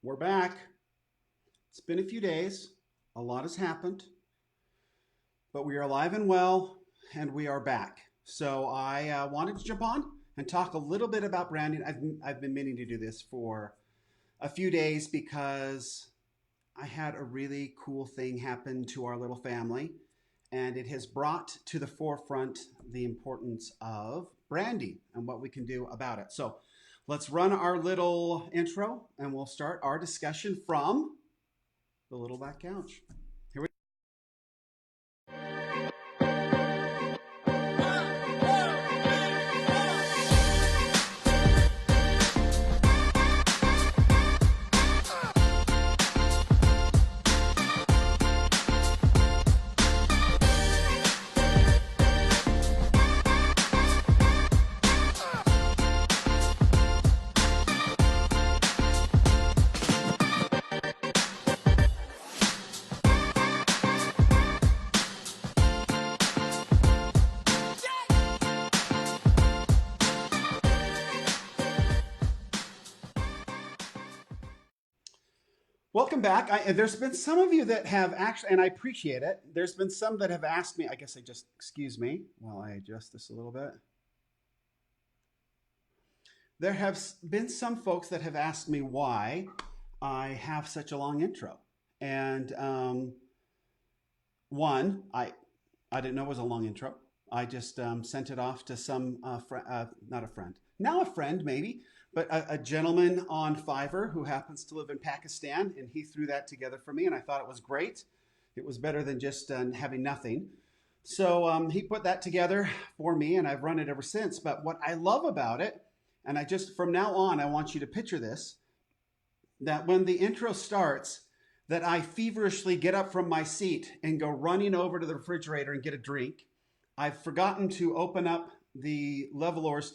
We're back. It's been a few days. A lot has happened, but we are alive and well, and we are back. So I wanted to jump on and talk a little bit about branding. I've been meaning to do this for a few days because I had a really cool thing happen to our little family, and it has brought to the forefront the importance of branding and what we can do about it. So let's run our little intro, and we'll start our discussion from the little back couch. Here we Welcome back. There's been some of you that have actually, and I appreciate it. There's been some that have asked me. I guess excuse me while I adjust this a little bit. There have been some folks that have asked me why I have such a long intro. And one, I didn't know it was a long intro. I just sent it off to some, not a friend, now a friend maybe, but a gentleman on Fiverr who happens to live in Pakistan, and he threw that together for me, and I thought it was great. It was better than just having nothing. So he put that together for me, and I've run it ever since. But what I love about it, and from now on, I want you to picture this, that when the intro starts, that I feverishly get up from my seat and go running over to the refrigerator and get a drink. I've forgotten to open up the levelers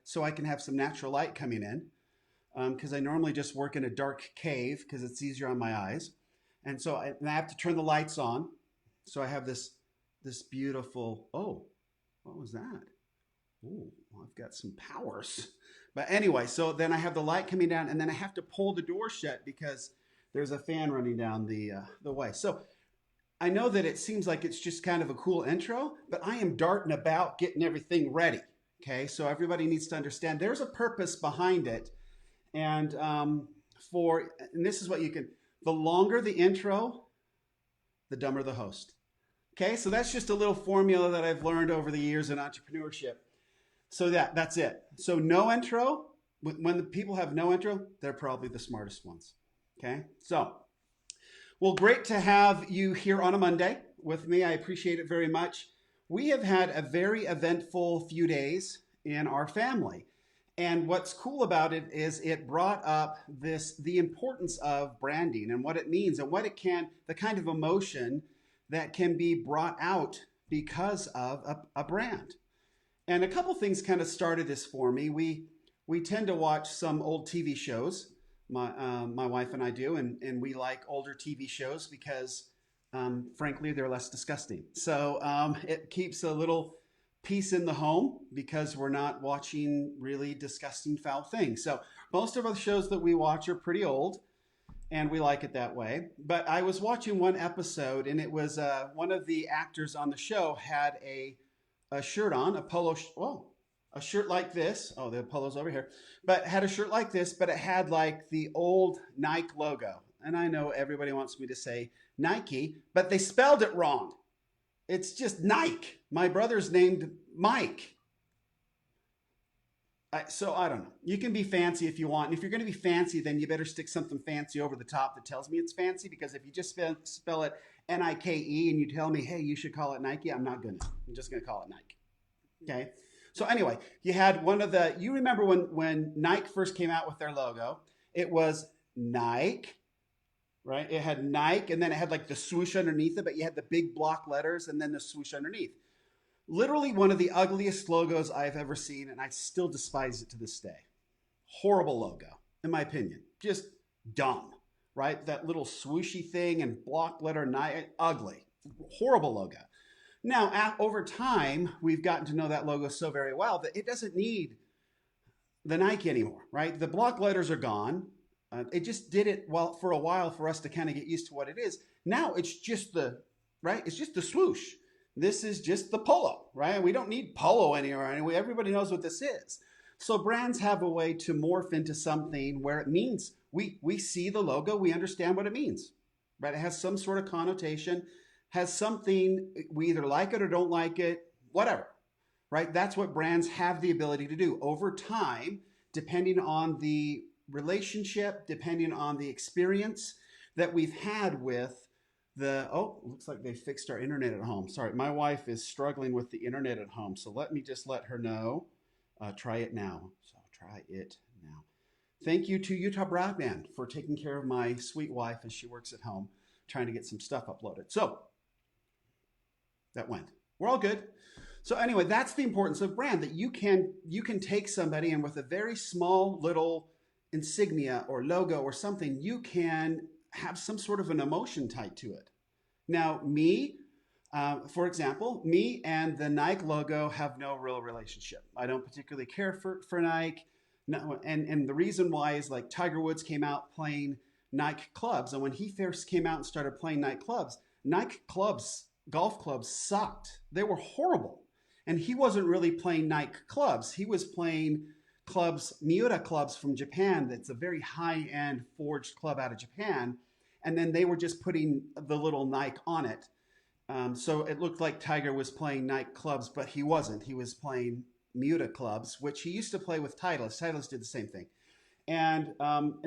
so I can have some natural light coming in, because I normally just work in a dark cave because it's easier on my eyes. And so I have to turn the lights on. So I have this beautiful, oh, what was that? Oh, well, I've got some powers. But anyway, so then I have the light coming down, and then I have to pull the door shut because there's a fan running down the way. So I know that it seems like it's just kind of a cool intro, but I am darting about getting everything ready. Okay, so everybody needs to understand there's a purpose behind it. And and this is what the longer the intro, the dumber the host. Okay, so that's just a little formula that I've learned over the years in entrepreneurship. So that's it. So no intro, when the people have no intro, they're probably the smartest ones. Okay, so, well, great to have you here on a Monday with me. I appreciate it very much. We have had a very eventful few days in our family. And what's cool about it is it brought up the importance of branding and what it means and the kind of emotion that can be brought out because of a brand. And a couple things kind of started this for me. We tend to watch some old TV shows. My wife and I do, and we like older TV shows because, frankly, they're less disgusting. So it keeps a little peace in the home because we're not watching really disgusting, foul things. So most of the shows that we watch are pretty old, and we like it that way. But I was watching one episode, and it was one of the actors on the show had a shirt on, a shirt like this. Oh, the polo's over here. But had a shirt like this, but it had like the old Nike logo. And I know everybody wants me to say Nike, but they spelled it wrong. It's just Nike. My brother's named Mike. So I don't know. You can be fancy if you want. And if you're going to be fancy, then you better stick something fancy over the top that tells me it's fancy. Because if you just spell it Nike and you tell me, hey, you should call it Nike, I'm not going to. I'm just going to call it Nike. Okay. So anyway, you had you remember when Nike first came out with their logo, it was Nike, right? It had Nike, and then it had like the swoosh underneath it, but you had the big block letters and then the swoosh underneath. Literally one of the ugliest logos I've ever seen, and I still despise it to this day. Horrible logo, in my opinion. Just dumb, right? That little swooshy thing and block letter Nike, ugly, horrible logo. Now, over time, we've gotten to know that logo so very well that it doesn't need the Nike anymore, right? The block letters are gone. It just did it well for a while for us to kind of get used to what it is. Now it's just the right. It's just the swoosh. This is just the polo, right? We don't need polo anywhere. Anyway, everybody knows what this is. So brands have a way to morph into something where it means we see the logo, we understand what it means, right? It has some sort of connotation, has something, we either like it or don't like it, whatever, right? That's what brands have the ability to do over time, depending on the relationship, depending on the experience that we've had with the, oh, looks like they fixed our internet at home. Sorry, my wife is struggling with the internet at home. So let me just let her know. Try it now. So try it now. Thank you to Utah Broadband for taking care of my sweet wife as she works at home, trying to get some stuff uploaded. So that went. We're all good. So anyway, that's the importance of brand, that you can take somebody and with a very small little insignia or logo or something, you can have some sort of an emotion tied to it. Now, for example, me and the Nike logo have no real relationship. I don't particularly care for Nike. No, and the reason why is like Tiger Woods came out playing Nike clubs. And when he first came out and started playing Nike clubs, golf clubs sucked. They were horrible. And he wasn't really playing Nike clubs. He was playing clubs, Miura clubs from Japan. That's a very high-end forged club out of Japan. And then they were just putting the little Nike on it. So it looked like Tiger was playing Nike clubs, but he wasn't. He was playing Miura clubs, which he used to play with Titleist. Titleist did the same thing. And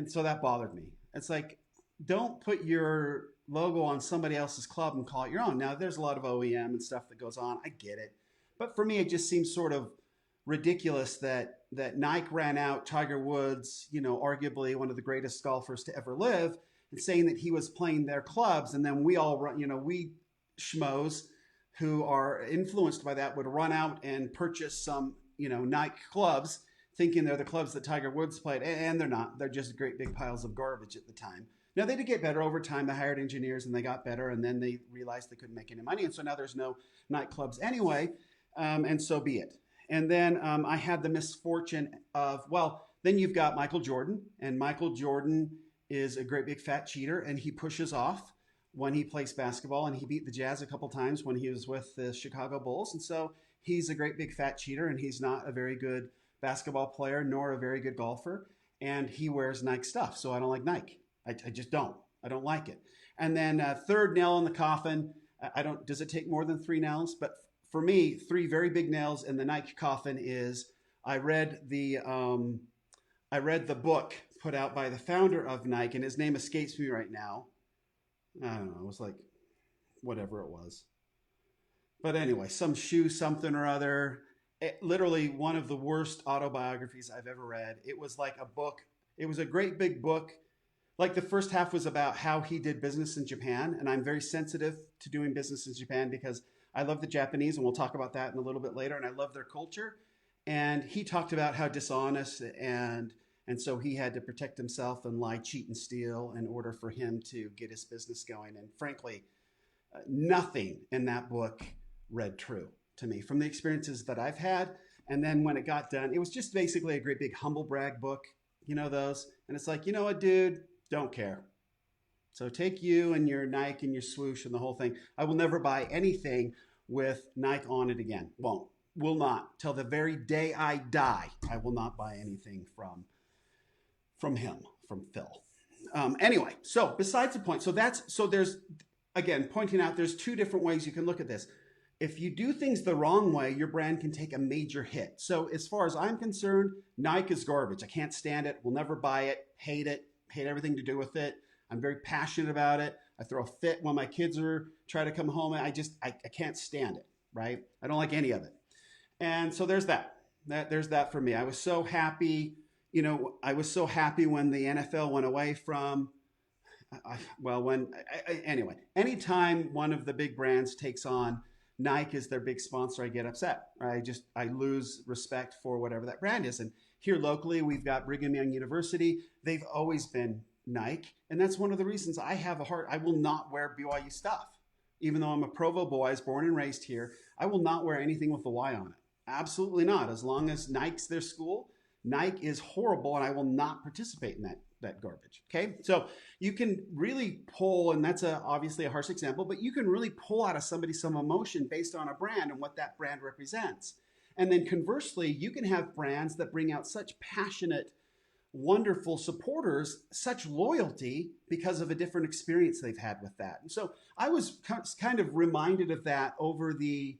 so that bothered me. It's like, don't put your logo on somebody else's club and call it your own. Now, there's a lot of OEM and stuff that goes on. I get it. But for me, it just seems sort of ridiculous that Nike ran out Tiger Woods, arguably one of the greatest golfers to ever live, and saying that he was playing their clubs. And then we all run, we schmoes who are influenced by that would run out and purchase some, Nike clubs, thinking they're the clubs that Tiger Woods played. And they're not. They're just great big piles of garbage at the time. Now, they did get better over time. They hired engineers and they got better. And then they realized they couldn't make any money. And so now there's no Nike clubs anyway. And so be it. And then I had the misfortune of, then you've got Michael Jordan. And Michael Jordan is a great big fat cheater. And he pushes off when he plays basketball. And he beat the Jazz a couple times when he was with the Chicago Bulls. And so he's a great big fat cheater. And he's not a very good basketball player nor a very good golfer. And he wears Nike stuff. So I don't like Nike. I just don't. I don't like it. And then third nail in the coffin. Does it take more than 3 nails? But for me, 3 very big nails in the Nike coffin is I read the book put out by the founder of Nike, and his name escapes me right now. I don't know. It was like whatever it was. But anyway, some shoe something or other. Literally one of the worst autobiographies I've ever read. It was like a book. It was a great big book. Like the first half was about how he did business in Japan. And I'm very sensitive to doing business in Japan because I love the Japanese, and we'll talk about that in a little bit later. And I love their culture. And he talked about how dishonest and so he had to protect himself and lie, cheat, and steal in order for him to get his business going. And frankly, nothing in that book read true to me from the experiences that I've had. And then when it got done, it was just basically a great big humble brag book. You know those? And it's like, you know what, dude? Don't care. So take you and your Nike and your swoosh and the whole thing. I will never buy anything with Nike on it again. Won't. Will not. Till the very day I die, I will not buy anything from him, from Phil. Anyway, so besides the point, so there's, again, pointing out there's 2 different ways you can look at this. If you do things the wrong way, your brand can take a major hit. So as far as I'm concerned, Nike is garbage. I can't stand it. Will never buy it. Hate everything to do with it. I'm very passionate about it. I throw a fit when my kids try to come home. I can't stand it, right? I don't like any of it. And so there's that. There's that for me. I was so happy. I was so happy when the NFL went away from, anyway, anytime one of the big brands takes on Nike as their big sponsor, I get upset. I lose respect for whatever that brand is. And here locally, we've got Brigham Young University. They've always been Nike. And that's one of the reasons I have a heart. I will not wear BYU stuff. Even though I'm a Provo boy, I was born and raised here, I will not wear anything with the Y on it. Absolutely not. As long as Nike's their school, Nike is horrible and I will not participate in that. that garbage. Okay, so you can really pull, and that's obviously a harsh example, but you can really pull out of somebody some emotion based on a brand and what that brand represents. And then conversely, you can have brands that bring out such passionate, wonderful supporters, such loyalty because of a different experience they've had with that. And so I was kind of reminded of that over the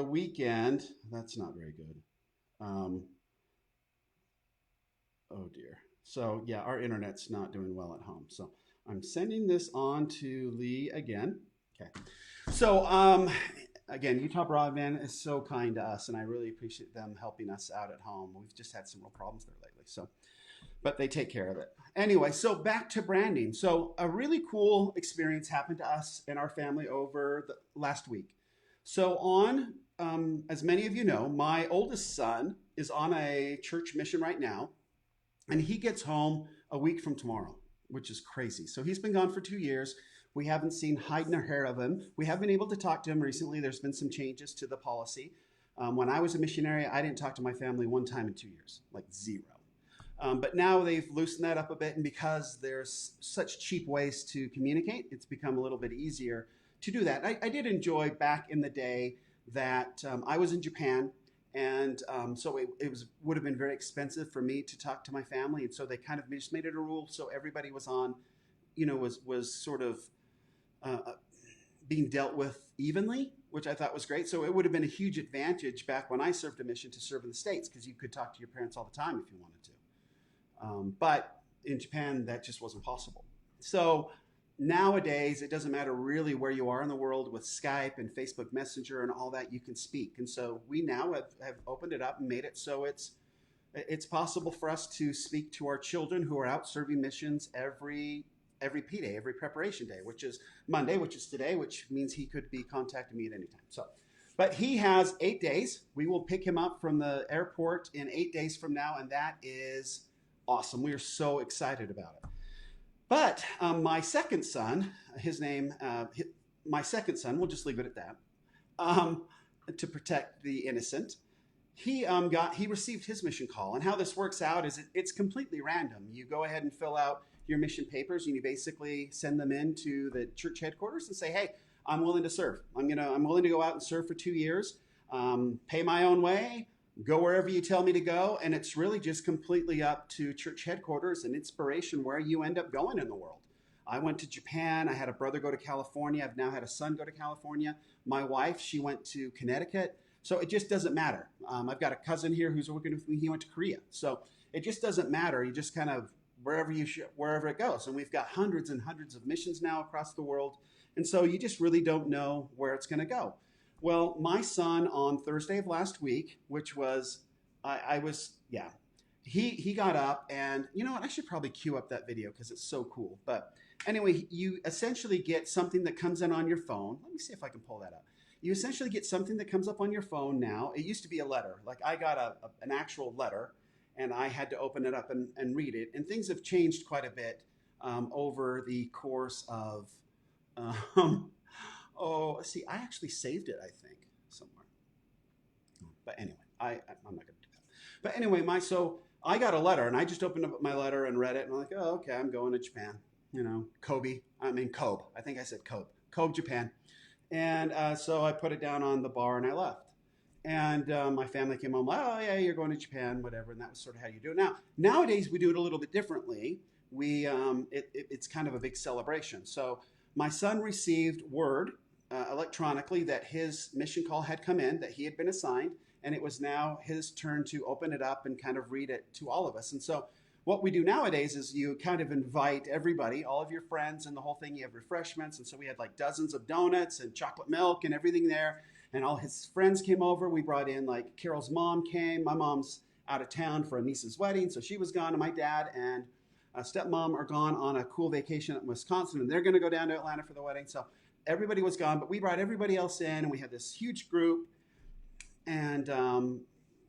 weekend. That's not very good. Um, oh dear. So yeah, our internet's not doing well at home. So I'm sending this on to Lee again. Okay. So again, Utah Broadband is so kind to us, and I really appreciate them helping us out at home. We've just had some real problems there lately. So, but they take care of it. Anyway, so back to branding. So a really cool experience happened to us and our family over the last week. So as many of you know, my oldest son is on a church mission right now, and he gets home a week from tomorrow, which is crazy. So he's been gone for 2 years. We haven't seen hide nor hair of him. We have been able to talk to him recently. There's been some changes to the policy. When I was a missionary, I didn't talk to my family one time in 2 years, like zero. But now they've loosened that up a bit, and because there's such cheap ways to communicate, it's become a little bit easier to do that. I did enjoy back in the day that I was in Japan, and so it would have been very expensive for me to talk to my family, and so they kind of just made it a rule so everybody was on, was sort of being dealt with evenly, which I thought was great. So it would have been a huge advantage back when I served a mission to serve in the States, because you could talk to your parents all the time if you wanted to. But in Japan, that just wasn't possible. So nowadays, it doesn't matter really where you are in the world with Skype and Facebook Messenger and all that, you can speak. And so we now have opened it up and made it so it's possible for us to speak to our children who are out serving missions every P day, every preparation day, which is Monday, which is today, which means he could be contacting me at any time. So, but he has 8 days. We will pick him up from the airport in 8 days from now, and that is awesome. We are so excited about it. But my second son, my second son, we'll just leave it at that, to protect the innocent. He received his mission call, and how this works out is it's completely random. You go ahead and fill out your mission papers, and you basically send them in to the church headquarters and say, hey, I'm willing to serve. I'm willing to go out and serve for 2 years, pay my own way, go wherever you tell me to go. And it's really just completely up to church headquarters and inspiration where you end up going in the world. I went to Japan. I had a brother go to California. I've now had a son go to California. My wife, she went to Connecticut. So it just doesn't matter. I've got a cousin here who's working with me. He went to Korea. So it just doesn't matter. You just kind of wherever it goes. And we've got hundreds and hundreds of missions now across the world. And so you just really don't know where it's going to go. Well, my son on Thursday of last week, which was, he got up, and you know what? I should probably queue up that video because it's so cool. But anyway, you essentially get something that comes in on your phone. Let me see if I can pull that up. You essentially get something that comes up on your phone now. It used to be a letter. Like I got an actual letter, and I had to open it up and read it. And things have changed quite a bit over the course of, let's see, I actually saved it, I think, somewhere. But anyway, I'm not going to do that. But anyway, so I got a letter, and I just opened up my letter and read it, and I'm like, oh, okay, I'm going to Japan. Kobe. I think I said Kobe. Kobe, Japan. And so I put it down on the bar, and I left. And my family came home, oh, yeah, you're going to Japan, whatever. And that was sort of how you do it. Now, nowadays, we do it a little bit differently. It's kind of a big celebration. So my son received word electronically that his mission call had come in, that he had been assigned, and it was now his turn to open it up and kind of read it to all of us. And so what we do nowadays is you kind of invite everybody, all of your friends and the whole thing. You have refreshments. And so we had like dozens of donuts and chocolate milk and everything there. And all his friends came over. We brought in, like, Carol's mom came. My mom's out of town for a niece's wedding, so she was gone. And my dad and stepmom are gone on a cool vacation in Wisconsin, and they're going to go down to Atlanta for the wedding. So everybody was gone, but we brought everybody else in, and we had this huge group. And,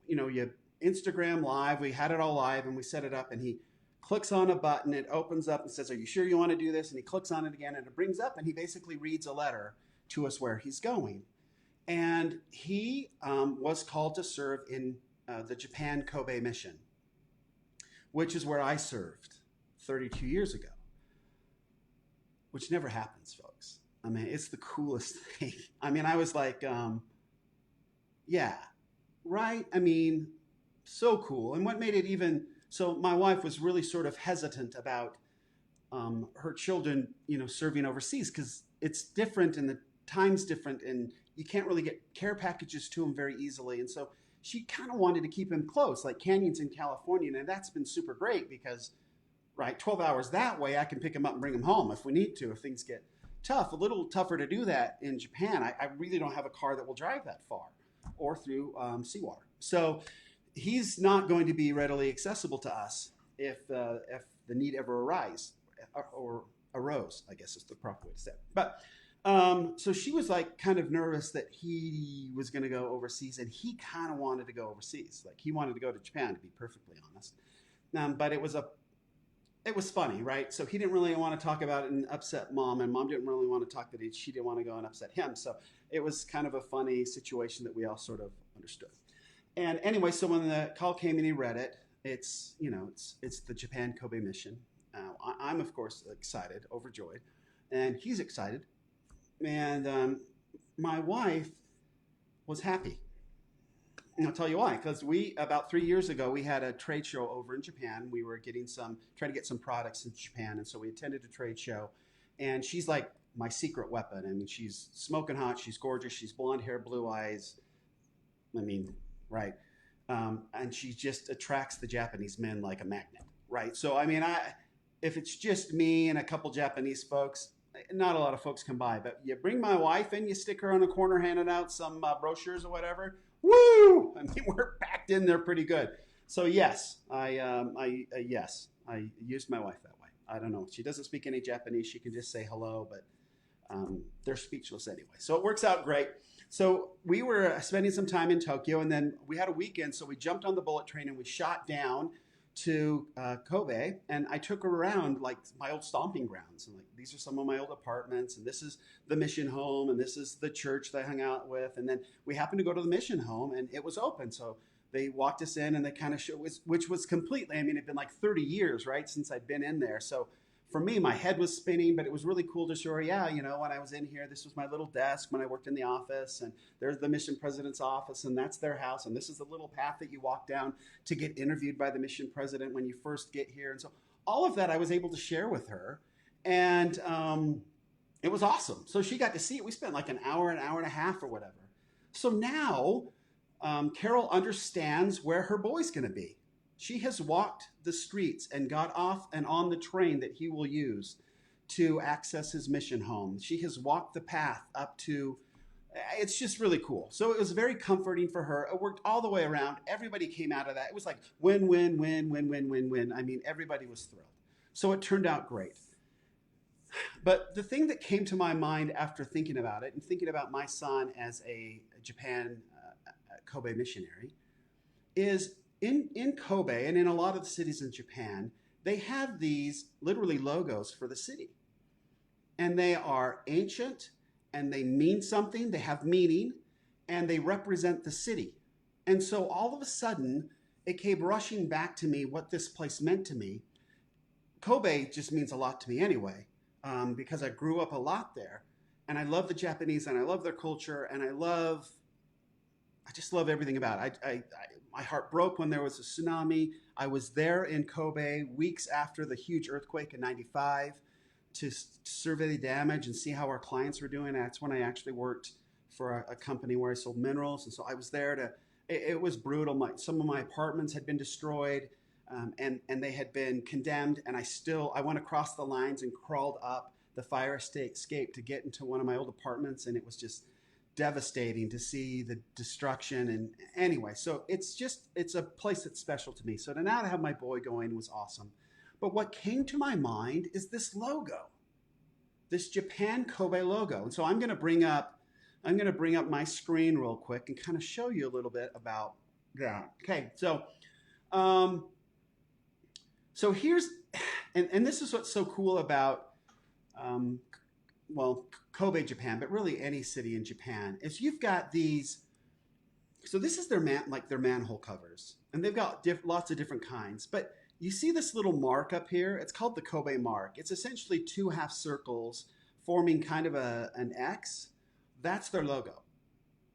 you Instagram live. We had it all live, and we set it up, and he clicks on a button. It opens up and says, are you sure you want to do this? And he clicks on it again, and it brings up, and he basically reads a letter to us where he's going. And he was called to serve in the Japan Kobe mission, which is where I served 32 years ago, which never happens, folks. I mean, it's the coolest thing. I mean, I was like, yeah, right. I mean, so cool. And what made it even so, my wife was really sort of hesitant about her children, serving overseas because it's different and the time's different, and you can't really get care packages to them very easily. And so she kind of wanted to keep him close, like Canyon's in California, and that's been super great because, right, 12 hours that way, I can pick him up and bring him home if we need to, if things get tough. A little tougher to do that in Japan. I really don't have a car that will drive that far or through seawater. So he's not going to be readily accessible to us if the need ever arose, I guess is the proper way to say it. But so she was like kind of nervous that he was going to go overseas, and he kind of wanted to go overseas. Like he wanted to go to Japan, to be perfectly honest. But it was funny, right? So he didn't really want to talk about it and upset mom, and mom didn't really want to talk that she didn't want to go and upset him. So it was kind of a funny situation that we all sort of understood. And anyway, so when the call came and he read it, it's the Japan Kobe mission. I'm of course excited, overjoyed, and he's excited. And my wife was happy. And I'll tell you why. Because about 3 years ago, we had a trade show over in Japan. We were trying to get some products in Japan. And so we attended a trade show. And she's like my secret weapon. I mean, she's smoking hot. She's gorgeous. She's blonde hair, blue eyes. I mean, right. And she just attracts the Japanese men like a magnet, right? So, I mean, if it's just me and a couple Japanese folks, not a lot of folks come by. But you bring my wife in, you stick her on a corner handing out some brochures or whatever. Woo! I mean, we're packed in there pretty good. So yes, I used my wife that way. I don't know. She doesn't speak any Japanese. She can just say hello, but they're speechless anyway. So it works out great. So we were spending some time in Tokyo, and then we had a weekend. So we jumped on the bullet train and we shot down to Kobe, and I took her around like my old stomping grounds, and like these are some of my old apartments, and this is the mission home, and this is the church that I hung out with. And then we happened to go to the mission home, and it was open, so they walked us in, and they kind of showed, which was completely, I mean, it'd been like 30 years, right, since I'd been in there. So for me, my head was spinning, but it was really cool to show her, yeah, when I was in here, this was my little desk when I worked in the office, and there's the mission president's office, and that's their house, and this is the little path that you walk down to get interviewed by the mission president when you first get here. And so all of that I was able to share with her, and it was awesome. So she got to see it. We spent like an hour and a half or whatever. So now Carol understands where her boy's going to be. She has walked the streets and got off and on the train that he will use to access his mission home. She has walked the path up to, it's just really cool. So it was very comforting for her. It worked all the way around. Everybody came out of that. It was like win, win, win, win, win, win, win. I mean, everybody was thrilled. So it turned out great. But the thing that came to my mind after thinking about it and thinking about my son as a Japan Kobe missionary is in Kobe and in a lot of the cities in Japan, they have these literally logos for the city. And they are ancient and they mean something, they have meaning, and they represent the city. And so all of a sudden, it came rushing back to me what this place meant to me. Kobe just means a lot to me anyway, because I grew up a lot there. And I love the Japanese and I love their culture and I just love everything about it. My heart broke when there was a tsunami. I was there in Kobe weeks after the huge earthquake in '95 to survey the damage and see how our clients were doing. That's when I actually worked for a company where I sold minerals. And so I was there it was brutal. Some of my apartments had been destroyed and they had been condemned. And I went across the lines and crawled up the fire escape to get into one of my old apartments. And it was just devastating to see the destruction. And anyway, so it's a place that's special to me. So to now to have my boy going was awesome. But what came to my mind is this logo, this Japan Kobe logo. And so I'm going to bring up my screen real quick and kind of show you a little bit about that. Okay, so here's and this is what's so cool about Kobe, Japan, but really any city in Japan, is you've got these. So this is their manhole covers, and they've got lots of different kinds. But You see this little mark up here? It's called the Kobe mark. It's essentially two half circles forming kind of an X. That's their logo.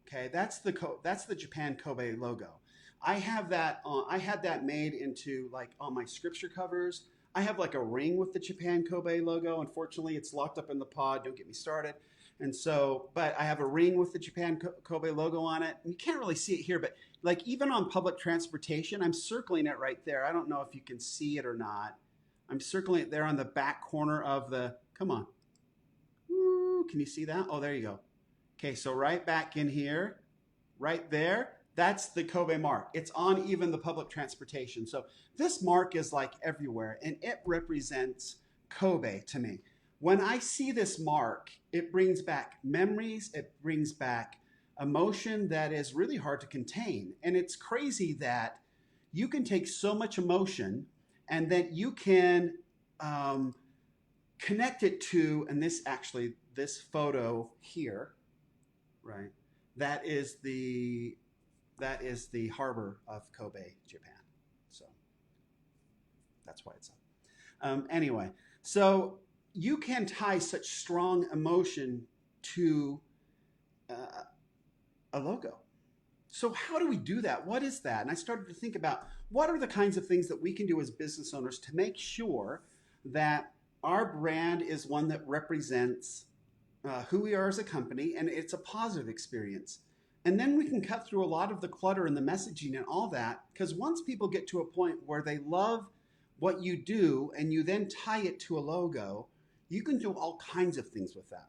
Okay, that's the Japan Kobe logo. I have that on, I had that made into like on my scripture covers. I have like a ring with the Japan Kobe logo. Unfortunately, it's locked up in the pod. Don't get me started. And so, but I have a ring with the Japan Kobe logo on it. And you can't really see it here, but like even on public transportation, I'm circling it right there. I don't know if you can see it or not. I'm circling it there on the back corner of the, come on. Woo, can you see that? Oh, there you go. Okay, so right back in here, right there, that's the Kobe mark. It's on even the public transportation. So this mark is like everywhere, and it represents Kobe to me. When I see this mark, it brings back memories, it brings back emotion that is really hard to contain. And it's crazy that you can take so much emotion and that you can connect it to, and this photo here, right? That is the harbor of Kobe, Japan. So that's why it's up. Anyway, so you can tie such strong emotion to a logo. So how do we do that? What is that? And I started to think about what are the kinds of things that we can do as business owners to make sure that our brand is one that represents who we are as a company, and it's a positive experience. And then we can cut through a lot of the clutter and the messaging and all that, because once people get to a point where they love what you do and you then tie it to a logo, you can do all kinds of things with that.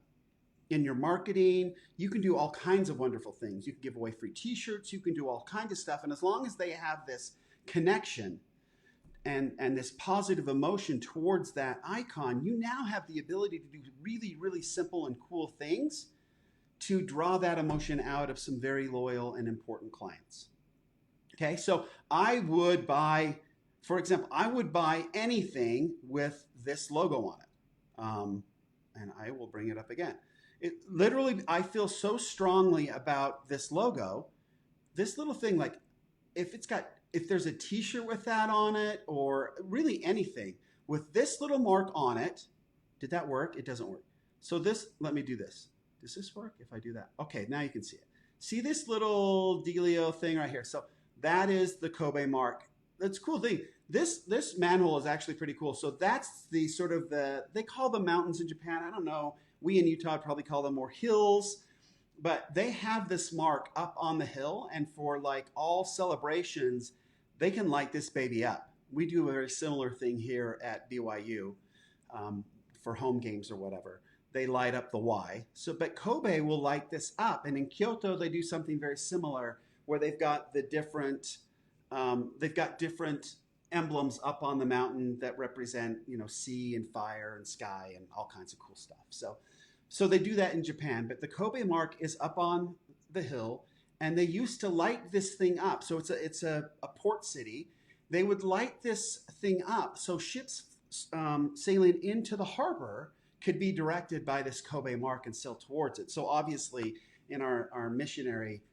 In your marketing, you can do all kinds of wonderful things. You can give away free t-shirts, you can do all kinds of stuff. And as long as they have this connection and this positive emotion towards that icon, you now have the ability to do really, really simple and cool things to draw that emotion out of some very loyal and important clients. Okay, so I would buy, for example, I would buy anything with this logo on it. And I will bring it up again. It literally, I feel so strongly about this logo, this little thing, like if there's a t-shirt with that on it, or really anything with this little mark on it. Did that work? It doesn't work. So let me do this. Does this work if I do that? Okay, now you can see it. See this little dealio thing right here? So that is the Kobe mark. That's a cool thing. This manhole is actually pretty cool. So that's the sort of they call them mountains in Japan. I don't know. We in Utah probably call them more hills, but they have this mark up on the hill, and for like all celebrations, they can light this baby up. We do a very similar thing here at BYU for home games or whatever. They light up the Y. So, but Kobe will light this up, and in Kyoto they do something very similar where they've got different emblems up on the mountain that represent, sea and fire and sky and all kinds of cool stuff. So they do that in Japan, but the Kobe mark is up on the hill, and they used to light this thing up. So it's a port city. They would light this thing up so ships sailing into the harbor could be directed by this Kobe mark and sail towards it. So obviously in our missionary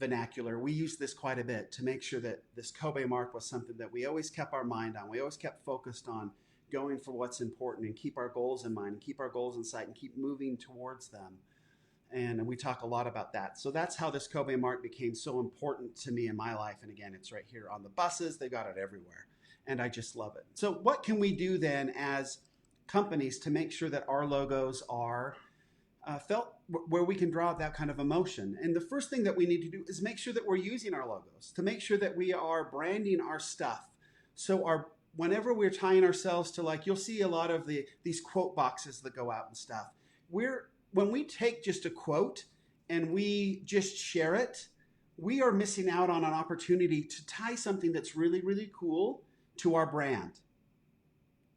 vernacular, we use this quite a bit to make sure that this Kobe mark was something that we always kept our mind on. We always kept focused on going for what's important and keep our goals in mind and keep our goals in sight and keep moving towards them. And we talk a lot about that. So that's how this Kobe mark became so important to me in my life. And again, it's right here on the buses. They got it everywhere. And I just love it. So what can we do then as companies to make sure that our logos are felt where we can draw that kind of emotion? And the first thing that we need to do is make sure that we're using our logos, to make sure that we are branding our stuff. So whenever we're tying ourselves to, like, you'll see a lot of these quote boxes that go out and stuff. When we take just a quote and we just share it, we are missing out on an opportunity to tie something that's really, really cool to our brand.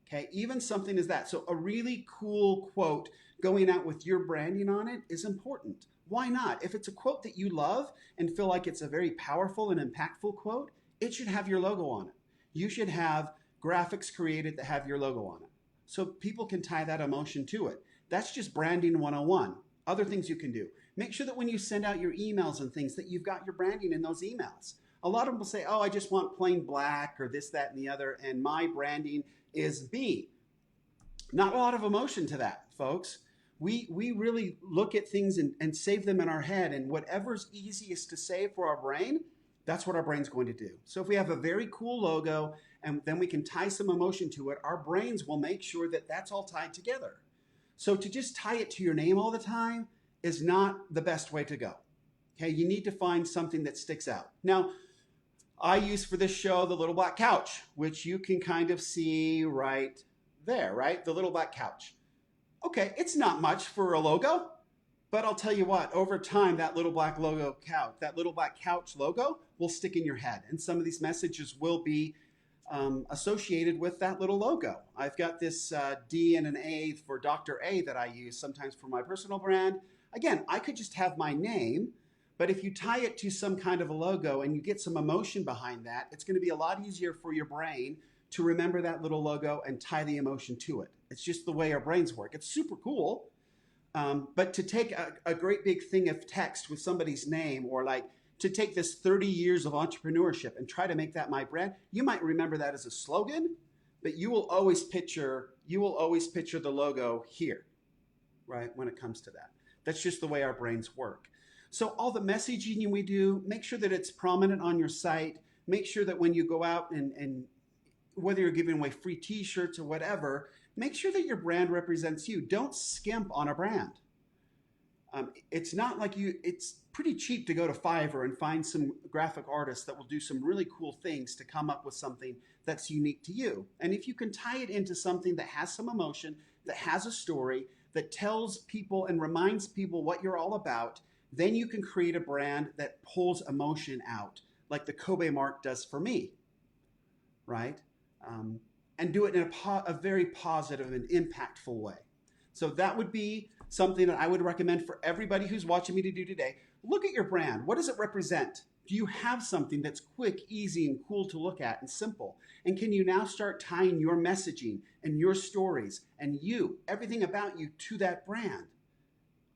Okay, even something as that. So a really cool quote going out with your branding on it is important. Why not? If it's a quote that you love and feel like it's a very powerful and impactful quote, it should have your logo on it. You should have graphics created that have your logo on it, so people can tie that emotion to it. That's just branding 101. Other things you can do. Make sure that when you send out your emails and things that you've got your branding in those emails. A lot of them will say, oh, I just want plain black or this, that, and the other, and my branding is B. Not a lot of emotion to that, folks. We really look at things and save them in our head, and whatever's easiest to save for our brain, that's what our brain's going to do. So if we have a very cool logo and then we can tie some emotion to it, our brains will make sure that that's all tied together. So to just tie it to your name all the time is not the best way to go. Okay, you need to find something that sticks out. Now, I use for this show the little black couch, which you can kind of see right there, right? The little black couch. Okay, it's not much for a logo, but I'll tell you what, over time, that little black couch logo will stick in your head. And some of these messages will be associated with that little logo. I've got this D and an A for Dr. A that I use sometimes for my personal brand. Again, I could just have my name, but if you tie it to some kind of a logo and you get some emotion behind that, it's going to be a lot easier for your brain to remember that little logo and tie the emotion to it. It's just the way our brains work. It's super cool. But to take a great big thing of text with somebody's name, or like to take this 30 years of entrepreneurship and try to make that my brand, you might remember that as a slogan, but you will always picture the logo here, right? When it comes to that. That's just the way our brains work. So all the messaging we do, make sure that it's prominent on your site. Make sure that when you go out and whether you're giving away free t-shirts or whatever, make sure that your brand represents you. Don't skimp on a brand. It's not like it's pretty cheap to go to Fiverr and find some graphic artists that will do some really cool things to come up with something that's unique to you. And if you can tie it into something that has some emotion, that has a story, that tells people and reminds people what you're all about, then you can create a brand that pulls emotion out, like the Kobe mark does for me, right? And do it in a very positive and impactful way. So that would be something that I would recommend for everybody who's watching me to do today. Look at your brand. What does it represent? Do you have something that's quick, easy, and cool to look at and simple? And can you now start tying your messaging and your stories and everything about you to that brand,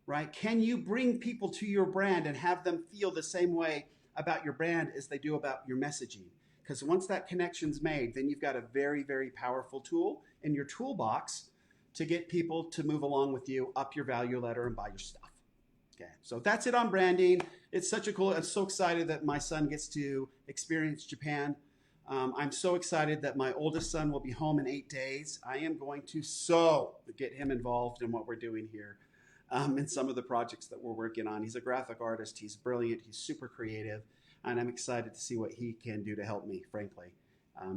right? Can you bring people to your brand and have them feel the same way about your brand as they do about your messaging? Because once that connection's made, then you've got a very, very powerful tool in your toolbox to get people to move along with you, up your value ladder, and buy your stuff. Okay, so that's it on branding. It's such a cool, I'm so excited that my son gets to experience Japan. I'm so excited that my oldest son will be home in 8 days. I am going to get him involved in what we're doing here, in some of the projects that we're working on. He's a graphic artist. He's brilliant. He's super creative. And I'm excited to see what he can do to help me, frankly.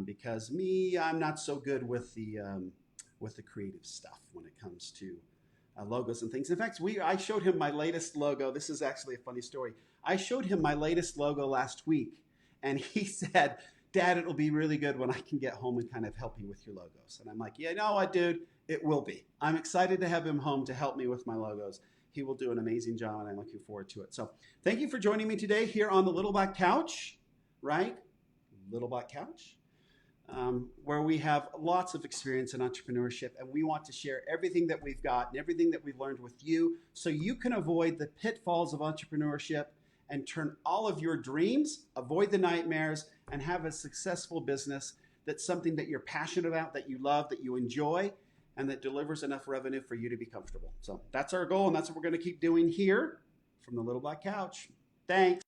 Because I'm not so good with the creative stuff when it comes to logos and things. In fact, I showed him my latest logo. This is actually a funny story. I showed him my latest logo last week, and he said, Dad, it'll be really good when I can get home and kind of help you with your logos. And I'm like, yeah, you know what, dude? It will be. I'm excited to have him home to help me with my logos. He will do an amazing job, and I'm looking forward to it. So thank you for joining me today here on the Little Black Couch, right? Little Black Couch, where we have lots of experience in entrepreneurship, and we want to share everything that we've got and everything that we've learned with you so you can avoid the pitfalls of entrepreneurship and turn all of your dreams, avoid the nightmares, and have a successful business that's something that you're passionate about, that you love, that you enjoy, and that delivers enough revenue for you to be comfortable. So that's our goal, and that's what we're going to keep doing here from the Little Black Couch. Thanks.